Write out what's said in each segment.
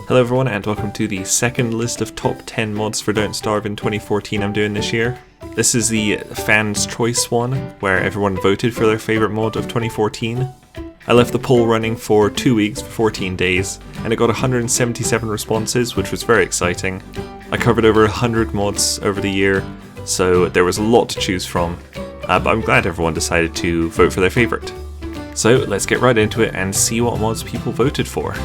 Hello everyone and welcome to the second list of top 10 mods for Don't Starve in 2014 I'm doing this year. This is the fans' choice one, where everyone voted for their favourite mod of 2014. I left the poll running for 2 weeks, for 14 days, and it got 177 responses, which was very exciting. I covered over 100 mods over the year, so there was a lot to choose from, but I'm glad everyone decided to vote for their favourite. So let's get right into it and see what mods people voted for.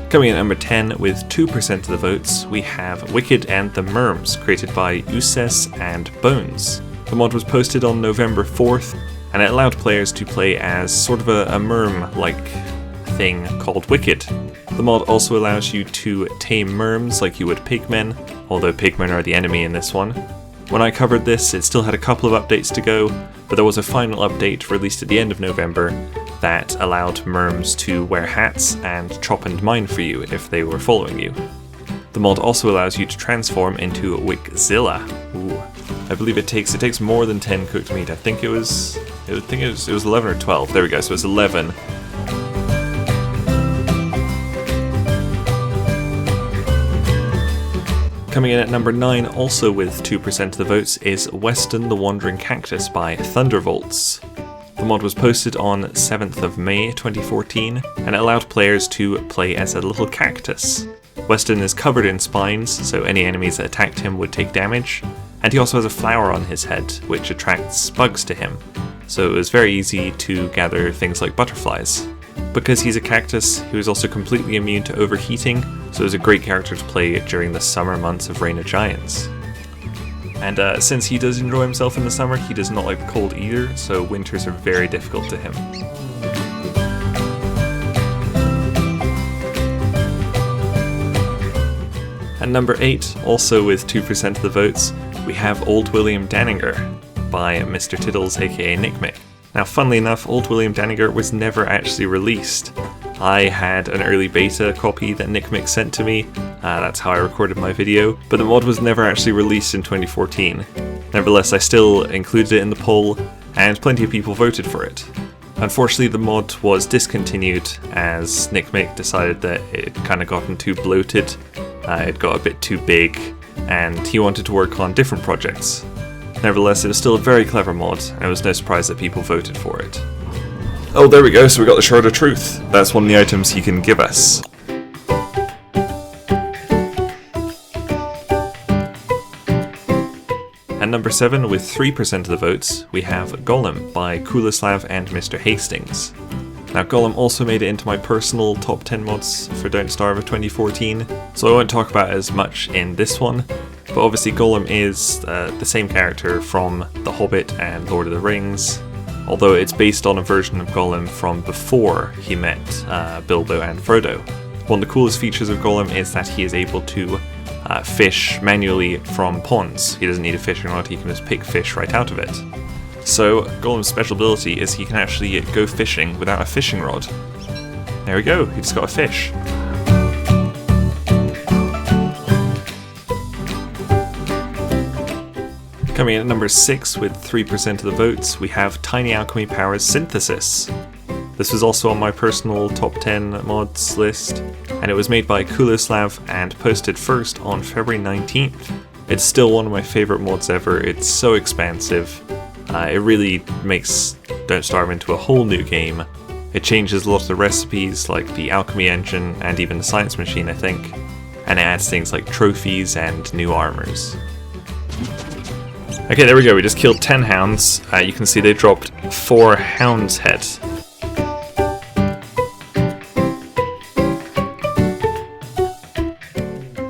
Coming in at number 10 with 2% of the votes, we have Wicked and the Merms, created by Uses and Bones. The mod was posted on November 4th, and it allowed players to play as sort of a merm-like thing called Wicked. The mod also allows you to tame merms like you would pigmen, although pigmen are the enemy in this one. When I covered this, it still had a couple of updates to go, but there was a final update released at the end of November that allowed merms to wear hats and chop and mine for you if they were following you. The mod also allows you to transform into Wickzilla. Ooh. I believe it takes more than 10 cooked meat. I think it was 11 or 12. There we go. So it's 11. Coming in at number 9, also with 2% of the votes, is Weston the Wandering Cactus by Thundervolts. The mod was posted on 7th of May 2014, and it allowed players to play as a little cactus. Weston is covered in spines, so any enemies that attacked him would take damage, and he also has a flower on his head, which attracts bugs to him, so it was very easy to gather things like butterflies. Because he's a cactus, he was also completely immune to overheating, so it was a great character to play during the summer months of Reign of Giants. And since he does enjoy himself in the summer, he does not like the cold either, so winters are very difficult to him. At number 8, also with 2% of the votes, we have Old William Danninger by Mr. Tiddles aka Nickmick. Now funnily enough, Old William Danninger was never actually released. I had an early beta copy that Nickmick sent to me, that's how I recorded my video, but the mod was never actually released in 2014. Nevertheless, I still included it in the poll, and plenty of people voted for it. Unfortunately, the mod was discontinued as Nickmick decided that it had kind of gotten too bloated, it got a bit too big, and he wanted to work on different projects. Nevertheless, it was still a very clever mod, and it was no surprise that people voted for it. Oh, there we go, so we got the Shard of Truth. That's one of the items he can give us. At number 7, with 3% of the votes, we have Golem by Kulislav and Mr. Hastings. Now, Golem also made it into my personal top 10 mods for Don't Starve of 2014, so I won't talk about it as much in this one, but obviously Golem is the same character from The Hobbit and Lord of the Rings, although it's based on a version of Golem from before he met Bilbo and Frodo. One of the coolest features of Golem is that he is able to fish manually from ponds. He doesn't need a fishing rod, he can just pick fish right out of it. So Golem's special ability is he can actually go fishing without a fishing rod. There we go, he just got a fish. Coming in at number 6 with 3% of the votes, we have Tiny Alchemy Power's Synthesis. This was also on my personal top 10 mods list, and it was made by Kulislav and posted first on February 19th. It's still one of my favourite mods ever, it's so expansive. It really makes Don't Starve into a whole new game. It changes a lot of the recipes, like the alchemy engine and even the science machine, I think, and it adds things like trophies and new armors. Okay, there we go, we just killed 10 hounds. You can see they dropped 4 hounds' heads.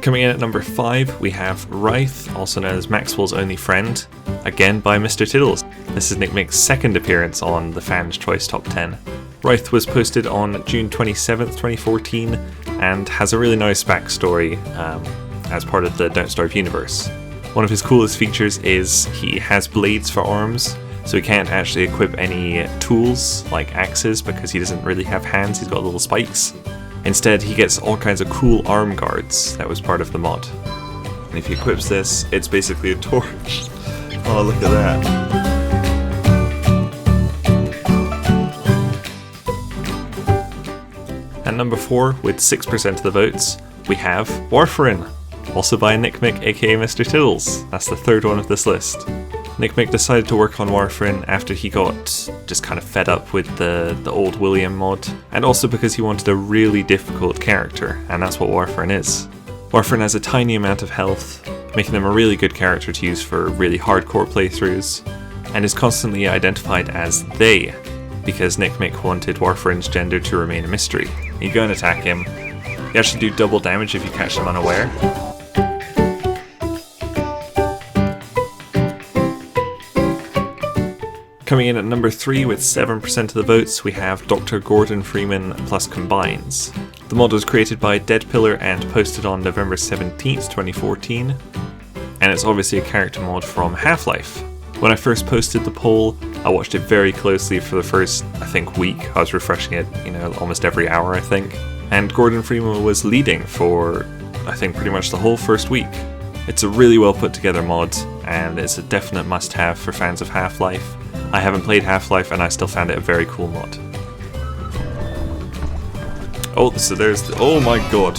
Coming in at number 5, we have Wraith, also known as Maxwell's Only Friend, again by Mr. Tiddles. This is Nickmick's second appearance on the Fans' Choice Top 10. Wraith was posted on June 27th, 2014, and has a really nice backstory as part of the Don't Starve universe. One of his coolest features is he has blades for arms, so he can't actually equip any tools like axes because he doesn't really have hands, he's got little spikes. Instead, he gets all kinds of cool arm guards that was part of the mod. And if he equips this, it's basically a torch. Oh, look at that. At number 4, with 6% of the votes, we have Warfarin, also by Nickmick aka Mr. Tiddles. That's the third one of this list. Nickmick decided to work on Warfarin after he got just kind of fed up with the old William mod, and also because he wanted a really difficult character, and that's what Warfarin is. Warfarin has a tiny amount of health, making him a really good character to use for really hardcore playthroughs, and is constantly identified as they, because Nickmick wanted Warfarin's gender to remain a mystery. You go and attack him. You actually do double damage if you catch him unaware. Coming in at number 3 with 7% of the votes, we have Dr. Gordon Freeman plus Combines. The mod was created by Deadpillar and posted on November 17th, 2014, and it's obviously a character mod from Half-Life. When I first posted the poll, I watched it very closely for the first, I think, week. I was refreshing it, almost every hour, I think. And Gordon Freeman was leading for, I think, pretty much the whole first week. It's a really well put together mod, and it's a definite must-have for fans of Half-Life. I haven't played Half-Life, and I still found it a very cool mod. Oh, so there's oh my god.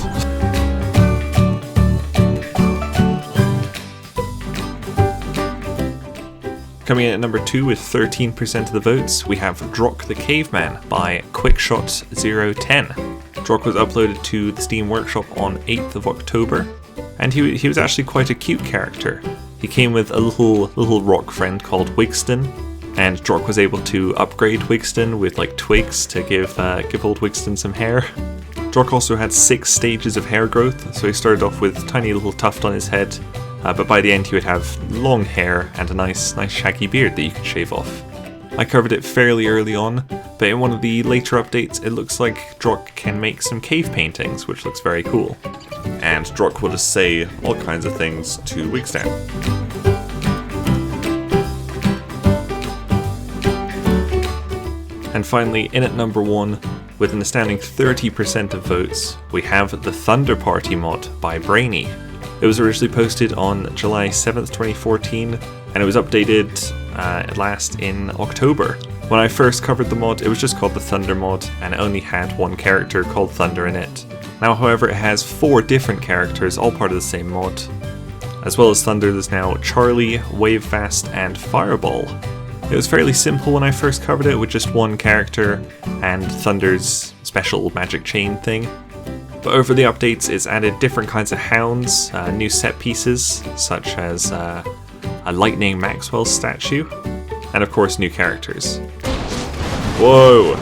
Coming in at number 2 with 13% of the votes, we have Drock the Caveman by Quickshot010. Drock was uploaded to the Steam Workshop on 8th of October, and he was actually quite a cute character. He came with a little rock friend called Wigston, and Drock was able to upgrade Wigston with like twigs to give old Wigston some hair. Drock also had 6 stages of hair growth, so he started off with a tiny little tuft on his head, but by the end he would have long hair and a nice shaggy beard that you could shave off. I covered it fairly early on, but in one of the later updates it looks like Drock can make some cave paintings, which looks very cool. And Drock will just say all kinds of things to Wigston. And finally, in at number 1, with an astounding 30% of votes, we have the Thunder Party mod by Brainy. It was originally posted on July 7th, 2014, and it was updated last in October. When I first covered the mod, it was just called the Thunder mod, and it only had one character called Thunder in it. Now, however, it has 4 different characters, all part of the same mod. As well as Thunder, there's now Charlie, Wavefast, and Fireball. It was fairly simple when I first covered it, with just one character and Thunder's special magic chain thing. But over the updates, it's added different kinds of hounds, new set pieces, such as a Lightning Maxwell statue, and of course new characters. Whoa!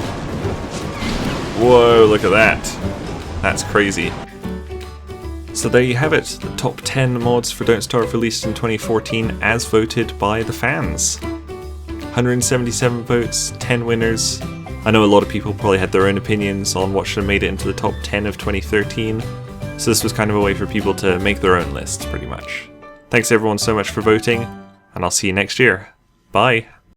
Whoa, look at that! That's crazy. So there you have it, the top 10 mods for Don't Starve released in 2014 as voted by the fans. 177 votes, 10 winners. I know a lot of people probably had their own opinions on what should have made it into the top 10 of 2013, so this was kind of a way for people to make their own lists, pretty much. Thanks everyone so much for voting, and I'll see you next year. Bye!